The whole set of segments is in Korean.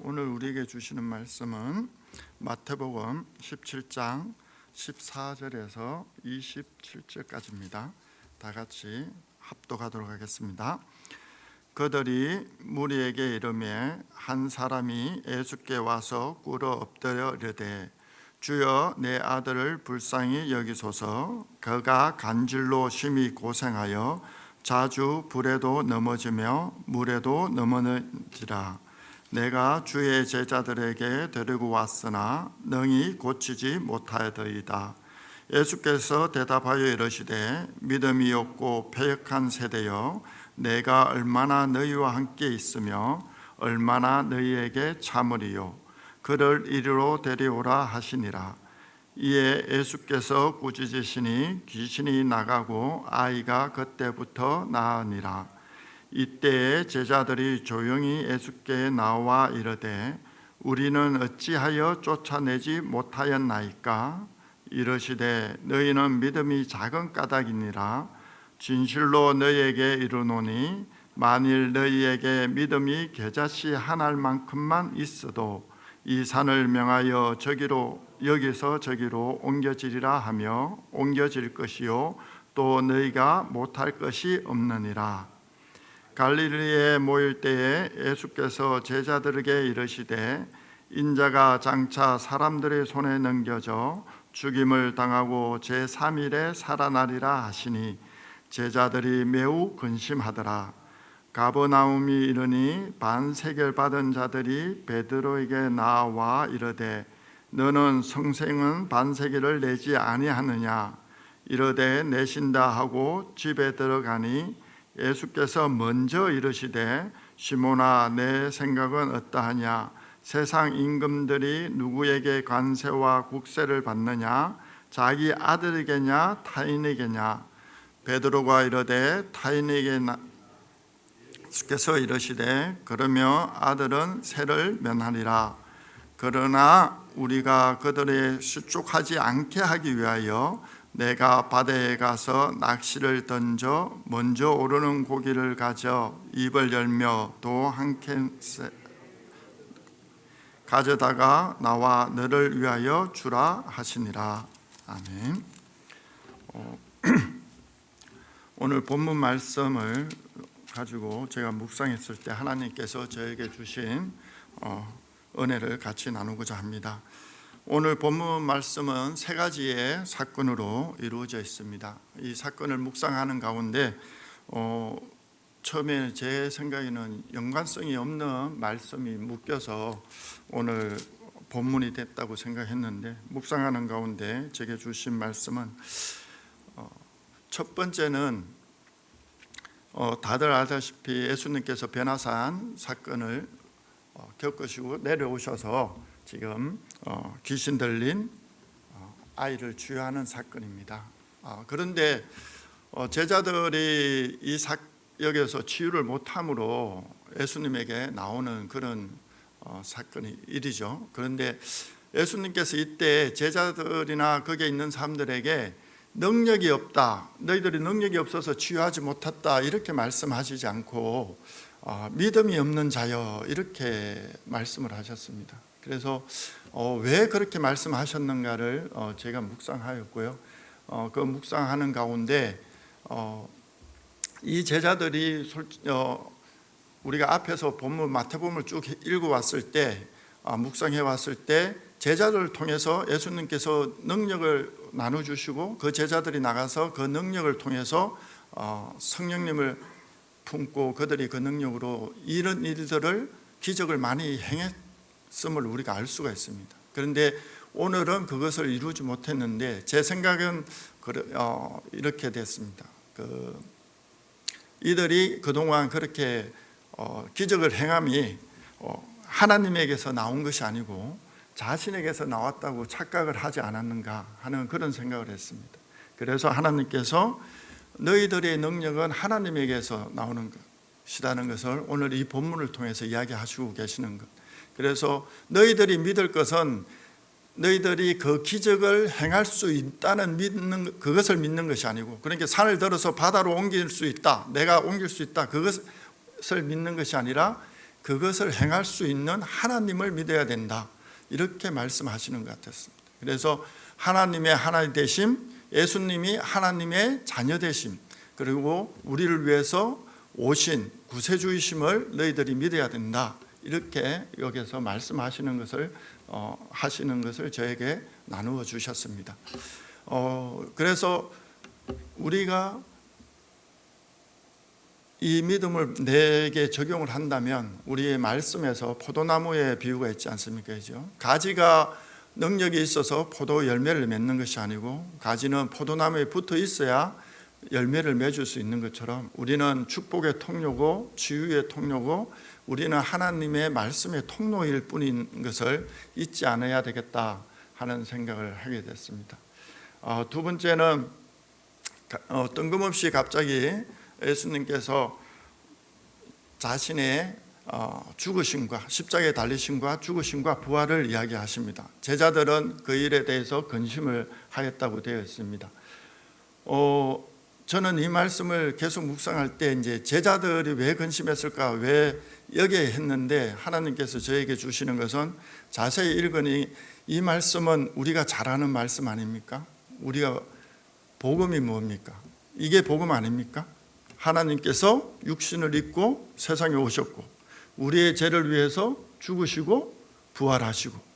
오늘 우리에게 주시는 말씀은 마태복음 17장 14절에서 27절까지입니다. 다 같이 합독하도록 하겠습니다. 그들이 무리에게 이르매 한 사람이 예수께 와서 꿇어 엎드려 이르되 주여 내 아들을 불쌍히 여기소서. 그가 간질로 심히 고생하여 자주 불에도 넘어지며 물에도 넘어지라. 내가 주의 제자들에게 데리고 왔으나 능히 고치지 못하더이다. 예수께서 대답하여 이르시되 믿음이 없고 패역한 세대여, 내가 얼마나 너희와 함께 있으며 얼마나 너희에게 참으리요. 그를 이리로 데려오라 하시니라. 이에 예수께서 꾸짖으시니 귀신이 나가고 아이가 그때부터 나으니라. 이때에 제자들이 조용히 예수께 나와 이르되 우리는 어찌하여 쫓아내지 못하였나이까? 이르시되 너희는 믿음이 작은 까닭이니라. 진실로 너희에게 이르노니 만일 너희에게 믿음이 겨자씨 한 알만큼만 있어도 이 산을 명하여 여기서 저기로 옮겨지리라 하며 옮겨질 것이요 또 너희가 못할 것이 없느니라. 갈릴리에 모일 때에 예수께서 제자들에게 이르시되 인자가 장차 사람들의 손에 넘겨져 죽임을 당하고 제3일에 살아나리라 하시니 제자들이 매우 근심하더라. 가버나움이 이르니 반세겔 받은 자들이 베드로에게 나와 이르되 너는 성생은 반세겔을 내지 아니하느냐? 이르되 내신다 하고 집에 들어가니 예수께서 먼저 이르시되 시몬아 내 생각은 어떠하냐? 세상 임금들이 누구에게 관세와 국세를 받느냐? 자기 아들에게냐 타인에게냐? 베드로가 이르되 타인에게. 예수께서 이르시되 그러며 아들은 세를 면하리라. 그러나 우리가 그들의 수족하지 않게 하기 위하여 내가 바다에 가서 낚시를 던져 먼저 오르는 고기를 가져 입을 열며 도 한 캔 가져다가 나와 너를 위하여 주라 하시니라. 아멘. 오늘 본문 말씀을 가지고 제가 묵상했을 때 하나님께서 저에게 주신 은혜를 같이 나누고자 합니다. 오늘 본문 말씀은 세 가지의 사건으로 이루어져 있습니다. 이 사건을 묵상하는 가운데 처음에 제 생각에는 연관성이 없는 말씀이 묶여서 오늘 본문이 됐다고 생각했는데 묵상하는 가운데 제게 주신 말씀은 첫 번째는 다들 아다시피 예수님께서 변화산 사건을 겪으시고 내려오셔서 지금 귀신 들린 아이를 치유하는 사건입니다. 그런데 제자들이 이 여기서 치유를 못함으로 예수님에게 나오는 그런 사건이 일이죠. 그런데 예수님께서 이때 제자들이나 거기에 있는 사람들에게 능력이 없다, 너희들이 능력이 없어서 치유하지 못했다 이렇게 말씀하시지 않고 믿음이 없는 자여 이렇게 말씀을 하셨습니다. 그래서 왜 그렇게 말씀하셨는가를 제가 묵상하였고요. 그 묵상하는 가운데 이 제자들이 우리가 앞에서 본문 마태복음을 쭉 읽어왔을 때 묵상해 왔을 때 제자들을 통해서 예수님께서 능력을 나눠주시고 그 제자들이 나가서 그 능력을 통해서 성령님을 품고 그들이 그 능력으로 이런 일들을 기적을 많이 행했음을 우리가 알 수가 있습니다. 그런데 오늘은 그것을 이루지 못했는데 제 생각은 이렇게 됐습니다. 이들이 그동안 그렇게 기적을 행함이 하나님에게서 나온 것이 아니고 자신에게서 나왔다고 착각을 하지 않았는가 하는 그런 생각을 했습니다. 그래서 하나님께서 너희들의 능력은 하나님에게서 나오는 것이라는 것을 오늘 이 본문을 통해서 이야기하시고 계시는 것. 그래서 너희들이 믿을 것은 너희들이 그 기적을 행할 수 있다는 그것을 믿는 것이 아니고, 그러니까 산을 들어서 바다로 옮길 수 있다, 내가 옮길 수 있다, 그것을 믿는 것이 아니라 그것을 행할 수 있는 하나님을 믿어야 된다, 이렇게 말씀하시는 것 같았습니다. 그래서 하나님의 하나님 되심, 예수님이 하나님의 자녀 되심, 그리고 우리를 위해서 오신 구세주이심을 너희들이 믿어야 된다, 이렇게 여기서 말씀하시는 것을 하시는 것을 저에게 나누어 주셨습니다. 그래서 우리가 이 믿음을 내게 적용을 한다면 우리의 말씀에서 포도나무의 비유가 있지 않습니까? 그죠? 가지가 능력이 있어서 포도 열매를 맺는 것이 아니고 가지는 포도나무에 붙어 있어야 열매를 맺을 수 있는 것처럼 우리는 축복의 통로고 치유의 통로고 우리는 하나님의 말씀의 통로일 뿐인 것을 잊지 않아야 되겠다 하는 생각을 하게 됐습니다. 두 번째는 뜬금없이 갑자기 예수님께서 자신의 죽으심과 십자가에 달리심과 죽으심과 부활을 이야기하십니다. 제자들은 그 일에 대해서 근심을 하였다고 되어 있습니다. 저는 이 말씀을 계속 묵상할 때 이제 제자들이 왜 근심했을까, 왜 여기에 했는데 하나님께서 저에게 주시는 것은 자세히 읽으니 이 말씀은 우리가 잘 아는 말씀 아닙니까? 우리가 복음이 뭡니까? 이게 복음 아닙니까? 하나님께서 육신을 입고 세상에 오셨고 우리의 죄를 위해서 죽으시고 부활하시고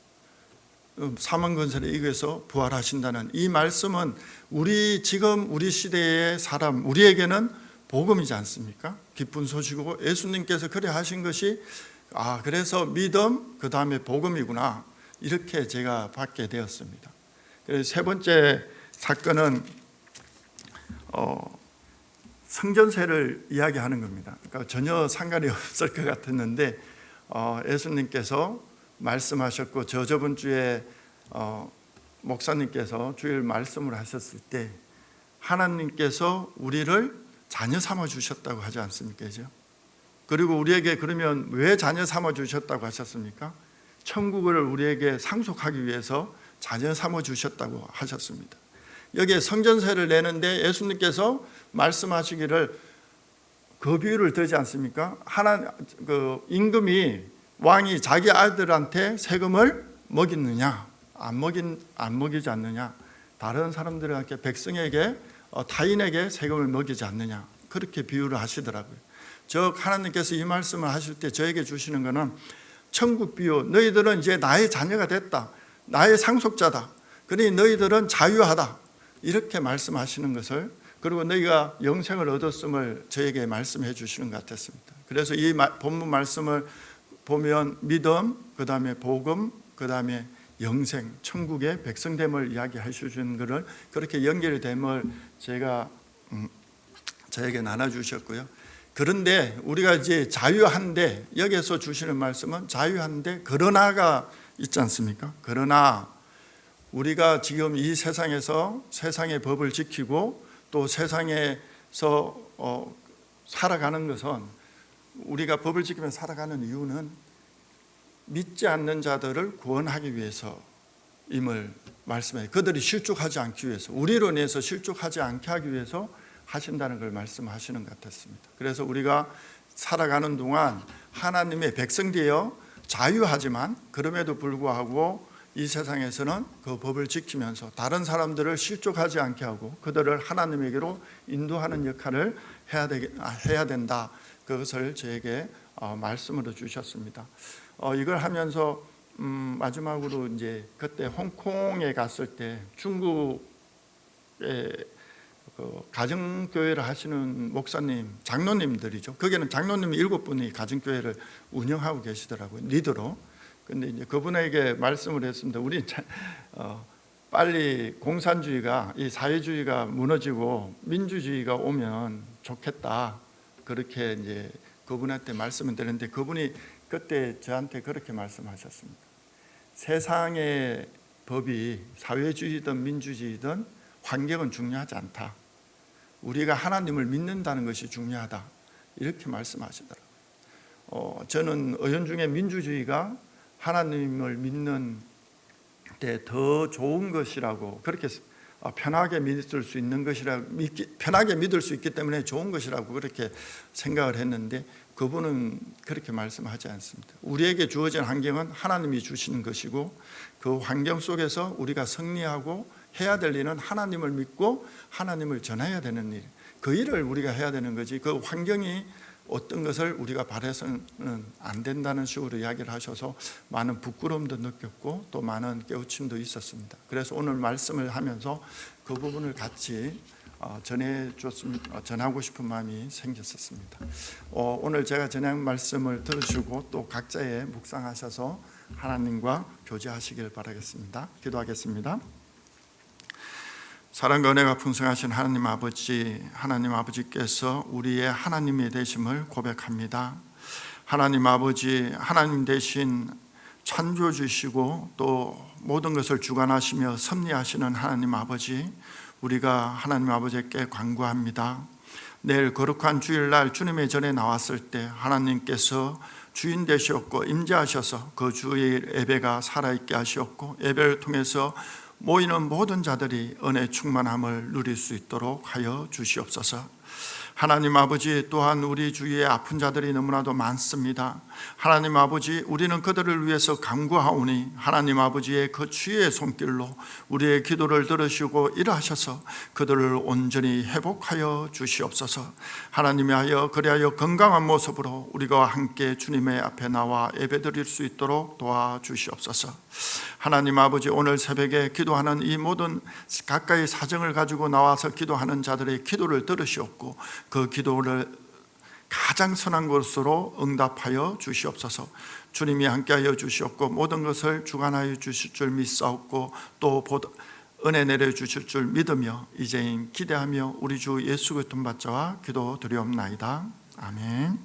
사망 권세를 이겨서 부활하신다는 이 말씀은 지금 우리 시대의 사람, 우리에게는 복음이지 않습니까? 기쁜 소식이고 예수님께서 그래 하신 것이 그래서 믿음 그 다음에 복음이구나, 이렇게 제가 받게 되었습니다. 그래서 세 번째 사건은 성전세를 이야기하는 겁니다. 그러니까 전혀 상관이 없을 것 같았는데 예수님께서 말씀하셨고 저번 주에 목사님께서 주일 말씀을 하셨을 때 하나님께서 우리를 자녀 삼아 주셨다고 하지 않습니까? 그리고 우리에게 그러면 왜 자녀 삼아 주셨다고 하셨습니까? 천국을 우리에게 상속하기 위해서 자녀 삼아 주셨다고 하셨습니다. 여기에 성전세를 내는데 예수님께서 말씀하시기를 그 비유를 들지 않습니까? 임금이 왕이 자기 아들한테 세금을 먹이느냐, 안 먹이지 않느냐, 다른 사람들에게, 백성에게, 타인에게 세금을 먹이지 않느냐, 그렇게 비유를 하시더라고요. 즉 하나님께서 이 말씀을 하실 때 저에게 주시는 것은 천국 비유, 너희들은 이제 나의 자녀가 됐다, 나의 상속자다, 그러니 너희들은 자유하다, 이렇게 말씀하시는 것을, 그리고 너희가 영생을 얻었음을 저에게 말씀해 주시는 것 같았습니다. 그래서 이 본문 말씀을 보면 믿음, 그 다음에 복음, 그 다음에 영생, 천국의 백성됨을 이야기하시는 것을 그렇게 연결됨을 저에게 나눠주셨고요. 그런데 우리가 이제 자유한데, 여기서 주시는 말씀은 자유한데 그러나가 있지 않습니까? 그러나 우리가 지금 이 세상에서 세상의 법을 지키고 또 세상에서 살아가는 것은, 우리가 법을 지키며 살아가는 이유는 믿지 않는 자들을 구원하기 위해서임을 말씀해요. 그들이 실족하지 않기 위해서, 우리로 인해서 실족하지 않게 하기 위해서 하신다는 걸 말씀하시는 것 같았습니다. 그래서 우리가 살아가는 동안 하나님의 백성되어 자유하지만 그럼에도 불구하고 이 세상에서는 그 법을 지키면서 다른 사람들을 실족하지 않게 하고 그들을 하나님에게로 인도하는 역할을 해야 된다. 그것을 저에게 말씀으로 주셨습니다. 이걸 하면서 마지막으로 이제 그때 홍콩에 갔을 때 중국의 가정교회를 하시는 목사님, 장로님들이죠. 거기는 장로님이 7분이 가정교회를 운영하고 계시더라고요, 리더로. 근데 이제 그분에게 말씀을 했습니다. 우리 빨리 공산주의가, 이 사회주의가 무너지고 민주주의가 오면 좋겠다, 그렇게 이제 그분한테 말씀을 드렸는데 그분이 그때 저한테 그렇게 말씀하셨습니다. 세상의 법이 사회주의든 민주주의든 환경은 중요하지 않다, 우리가 하나님을 믿는다는 것이 중요하다, 이렇게 말씀하시더라고요. 저는 의원중에 민주주의가 하나님을 믿는 데 더 좋은 것이라고, 그렇게 편하게 믿을 수 있는 것이라고, 편하게 믿을 수 있기 때문에 좋은 것이라고 그렇게 생각을 했는데 그분은 그렇게 말씀하지 않습니다. 우리에게 주어진 환경은 하나님이 주시는 것이고 그 환경 속에서 우리가 승리하고 해야 될 일은 하나님을 믿고 하나님을 전해야 되는 일, 그 일을 우리가 해야 되는 거지, 그 환경이 어떤 것을 우리가 바라서는 안 된다는 식으로 이야기를 하셔서 많은 부끄러움도 느꼈고 또 많은 깨우침도 있었습니다. 그래서 오늘 말씀을 하면서 그 부분을 같이 전하고 싶은 마음이 생겼었습니다. 오늘 제가 전한 말씀을 들으시고 또 각자의 묵상하셔서 하나님과 교제하시길 바라겠습니다. 기도하겠습니다. 사랑과 은혜가 풍성하신 하나님 아버지, 하나님 아버지께서 우리의 하나님이 되심을 고백합니다. 하나님 아버지, 하나님 대신 찬조 주시고 또 모든 것을 주관하시며 섭리하시는 하나님 아버지, 우리가 하나님 아버지께 간구합니다. 내일 거룩한 주일날 주님의 전에 나왔을 때 하나님께서 주인 되셨고 임재하셔서 그 주일 예배가 살아있게 하셨고 예배를 통해서 모이는 모든 자들이 은혜 충만함을 누릴 수 있도록 하여 주시옵소서. 하나님 아버지, 또한 우리 주위에 아픈 자들이 너무나도 많습니다. 하나님 아버지, 우리는 그들을 위해서 간구하오니 하나님 아버지의 그 주의 손길로 우리의 기도를 들으시고 일하셔서 그들을 온전히 회복하여 주시옵소서. 하나님이 하여 그리하여 건강한 모습으로 우리가 함께 주님의 앞에 나와 예배드릴 수 있도록 도와주시옵소서. 하나님 아버지, 오늘 새벽에 기도하는 이 모든 가까이 사정을 가지고 나와서 기도하는 자들의 기도를 들으시옵고 그 기도를 가장 선한 것으로 응답하여 주시옵소서. 주님이 함께하여 주시옵고 모든 것을 주관하여 주실 줄 믿사옵고 또 은혜 내려 주실 줄 믿으며 이제인 기대하며 우리 주 예수 그리스도 받자와 기도 드리옵나이다. 아멘.